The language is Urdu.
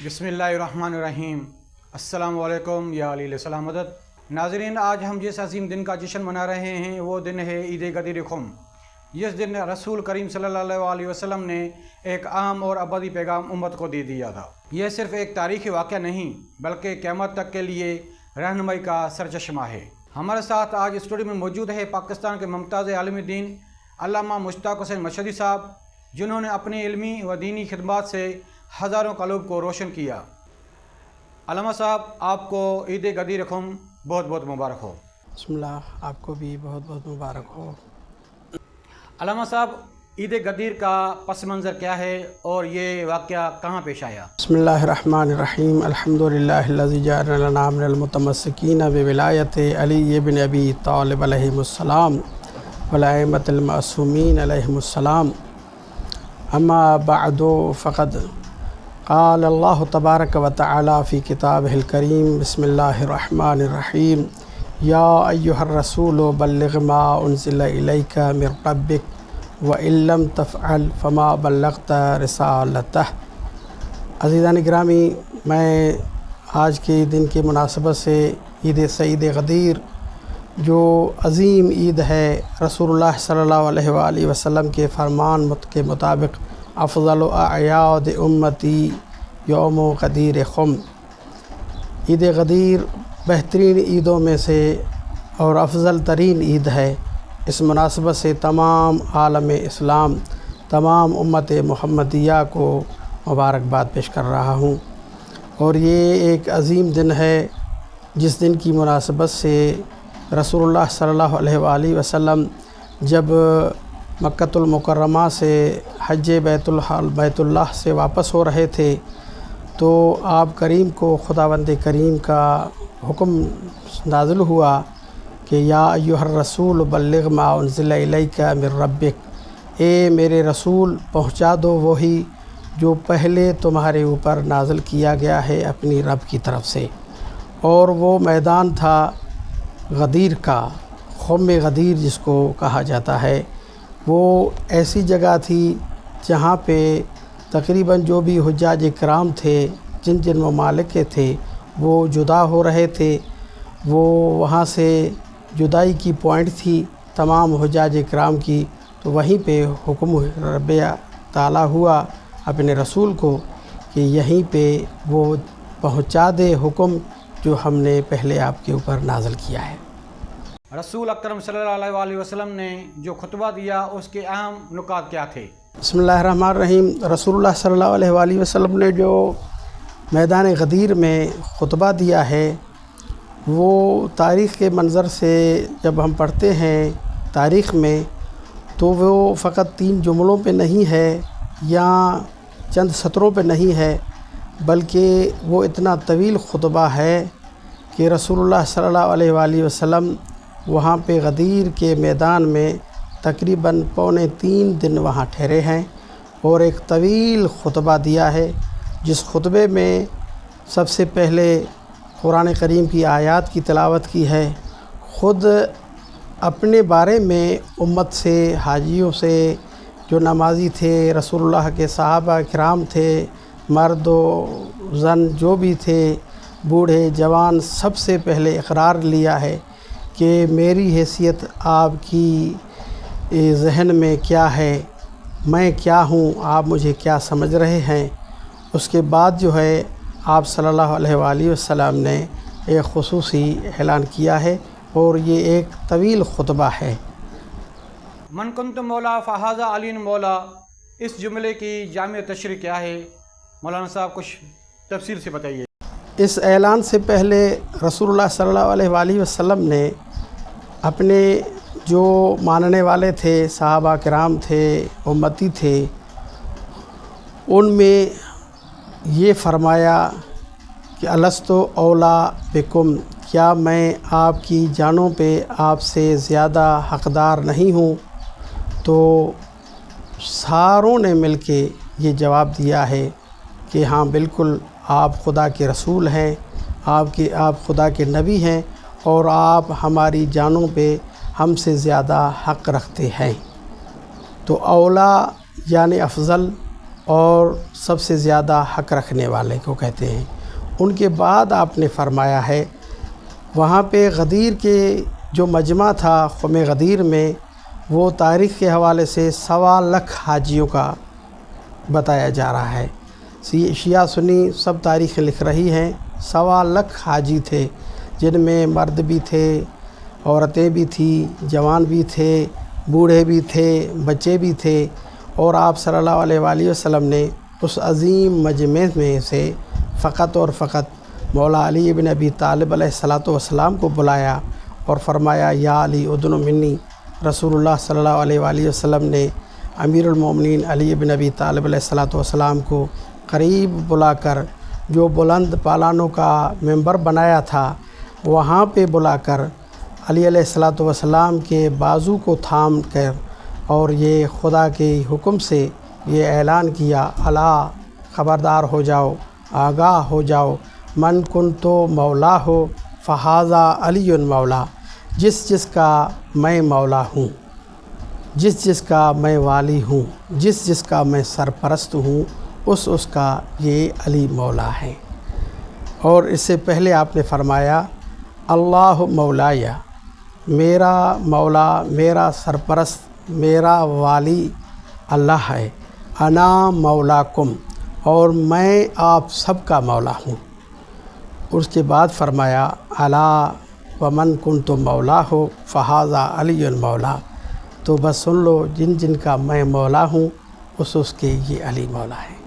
بسم اللہ الرحمن الرحیم۔ السلام علیکم یا علیہ السلام مدد۔ ناظرین، آج ہم جس عظیم دن کا جشن منا رہے ہیں وہ دن ہے عید غدیر خم۔ جس دن رسول کریم صلی اللہ علیہ وسلم نے ایک عام اور ابدی پیغام امت کو دے دیا تھا۔ یہ صرف ایک تاریخی واقعہ نہیں بلکہ قیامت تک کے لیے رہنمائی کا سرچشمہ ہے۔ ہمارے ساتھ آج اسٹوڈیو میں موجود ہے پاکستان کے ممتاز عالم دین علامہ مشتاق حسین مشہدی صاحب، جنہوں نے اپنی علمی و دینی خدمات سے ہزاروں قلوب کو روشن کیا۔ علامہ صاحب، آپ کو عید غدیر خم بہت بہت مبارک ہو۔ بسم اللہ، آپ کو بھی بہت بہت مبارک ہو۔ علامہ صاحب، عید غدیر کا پس منظر کیا ہے اور یہ واقعہ کہاں پیش آیا؟ بسم اللہ الرحمن الرحیم۔ الحمدللہ الذی جعل لنا من المتمسکین بولایت علی بن ابی طالب علیہ السلام والائمۃ المعصومین علیہم السلام، اما بعد فقد قال اللہ تبارک و تعالی فی کتابہ الکریم، بسم اللہ الرحمن الرحیم، یا ایہا الرسول بلغ ما انزل الیک من ربک وَإِن لَّمْ تَفْعَلْ فَمَا بَلَّغْتَ رِسَالَتَهُ۔ عزیزان گرامی، میں آج کے دن کی مناسبت سے عید سعید غدیر، جو عظیم عید ہے، رسول اللہ صلی اللہ علیہ وآلہ وسلم کے فرمان کے مطابق افضل اعیاد امتی یوم غدیر خم، عید غدیر بہترین عیدوں میں سے اور افضل ترین عید ہے۔ اس مناسبت سے تمام عالم اسلام، تمام امت محمدیہ کو مبارکباد پیش کر رہا ہوں۔ اور یہ ایک عظیم دن ہے جس دن کی مناسبت سے رسول اللہ صلی اللہ علیہ وآلہ وسلم جب مکۃ المکرمہ سے حج بیت اللہ سے واپس ہو رہے تھے تو آپ کریم کو خداوند کریم کا حکم نازل ہوا کہ یا ایھا الرسول بلغ ما انزل الیک من ربک، اے میرے رسول پہنچا دو وہی جو پہلے تمہارے اوپر نازل کیا گیا ہے اپنی رب کی طرف سے۔ اور وہ میدان تھا غدیر کا، خم غدیر جس کو کہا جاتا ہے۔ وہ ایسی جگہ تھی جہاں پہ تقریباً جو بھی حجاج کرام تھے، جن جن ممالک کے تھے، وہ جدا ہو رہے تھے۔ وہ وہاں سے جدائی کی پوائنٹ تھی تمام حجاج کرام کی، تو وہیں پہ حکم رب تعالیٰ ہوا اپنے رسول کو کہ یہیں پہ وہ پہنچا دے حکم جو ہم نے پہلے آپ کے اوپر نازل کیا ہے۔ رسول اکرم صلی اللہ علیہ وسلم نے جو خطبہ دیا اس کے اہم نکات کیا تھے؟ بسم اللہ الرحمن الرحیم۔ رسول اللہ صلی اللہ علیہ وآلہ وسلم نے جو میدان غدیر میں خطبہ دیا ہے، وہ تاریخ کے منظر سے جب ہم پڑھتے ہیں تاریخ میں تو وہ فقط 3 جملوں پہ نہیں ہے یا چند سطروں پہ نہیں ہے، بلکہ وہ اتنا طویل خطبہ ہے کہ رسول اللہ صلی اللہ علیہ وآلہ وسلم وہاں پہ غدیر کے میدان میں تقریباً 3.25 دن وہاں ٹھہرے ہیں اور ایک طویل خطبہ دیا ہے، جس خطبے میں سب سے پہلے قرآن کریم کی آیات کی تلاوت کی ہے۔ خود اپنے بارے میں امت سے، حاجیوں سے، جو نمازی تھے، رسول اللہ کے صحابہ کرام تھے، مرد و زن جو بھی تھے، بوڑھے جوان، سب سے پہلے اقرار لیا ہے کہ میری حیثیت آپ کی ذہن میں کیا ہے، میں کیا ہوں، آپ مجھے کیا سمجھ رہے ہیں۔ اس کے بعد جو ہے آپ صلی اللہ علیہ وآلہ وسلم نے ایک خصوصی اعلان کیا ہے اور یہ ایک طویل خطبہ ہے۔ من کنت مولا فہذا علی مولا، اس جملے کی جامع تشریح کیا ہے؟ مولانا صاحب کچھ تفصیل سے بتائیے۔ اس اعلان سے پہلے رسول اللہ صلی اللہ علیہ وآلہ وسلم نے اپنے جو ماننے والے تھے، صحابہ کرام تھے، امتی تھے، ان میں یہ فرمایا کہ الستُ اولا بکم، کیا میں آپ کی جانوں پہ آپ سے زیادہ حقدار نہیں ہوں؟ تو ساروں نے مل کے یہ جواب دیا ہے کہ ہاں بالکل، آپ خدا کے رسول ہیں، آپ خدا کے نبی ہیں اور آپ ہماری جانوں پہ ہم سے زیادہ حق رکھتے ہیں۔ تو اولا یعنی افضل، اور سب سے زیادہ حق رکھنے والے کو کہتے ہیں۔ ان کے بعد آپ نے فرمایا ہے وہاں پہ غدیر کے جو مجمع تھا خم غدیر میں، وہ تاریخ کے حوالے سے 1.25 لاکھ حاجیوں کا بتایا جا رہا ہے۔ شیعہ سنی سب تاریخیں لکھ رہی ہیں، 1.25 لاکھ حاجی تھے، جن میں مرد بھی تھے، عورتیں بھی تھیں، جوان بھی تھے، بوڑھے بھی تھے، بچے بھی تھے، اور آپ صلی اللہ علیہ وآلہ وسلم نے اس عظیم مجمع میں سے فقط اور فقط مولا علی بن ابی طالب علیہ السلام کو بلایا اور فرمایا یا علی ادن منی۔ رسول اللہ صلی اللہ علیہ وآلہ وسلم نے امیر المومنین علی بن ابی طالب علیہ السلام کو قریب بلا کر جو بلند پالانوں کا ممبر بنایا تھا وہاں پہ بلا کر علی علیہ السلام کے بازو کو تھام کر اور یہ خدا کے حکم سے یہ اعلان کیا، الا خبردار ہو جاؤ، آگاہ ہو جاؤ، من کنتو مولا ہو فہذا علی مولا، جس کا میں مولا ہوں، جس کا میں والی ہوں، جس کا میں سرپرست ہوں، اس کا یہ علی مولا ہے۔ اور اس سے پہلے آپ نے فرمایا اللہ مولایا، میرا مولا، میرا سرپرست، میرا والی اللہ ہے، انا مولاکم، اور میں آپ سب کا مولا ہوں۔ اس کے بعد فرمایا الا ومن کنتم مولا ہو فہذا علی مولا، تو بس سن لو جن کا میں مولا ہوں اس کے یہ علی مولا ہے۔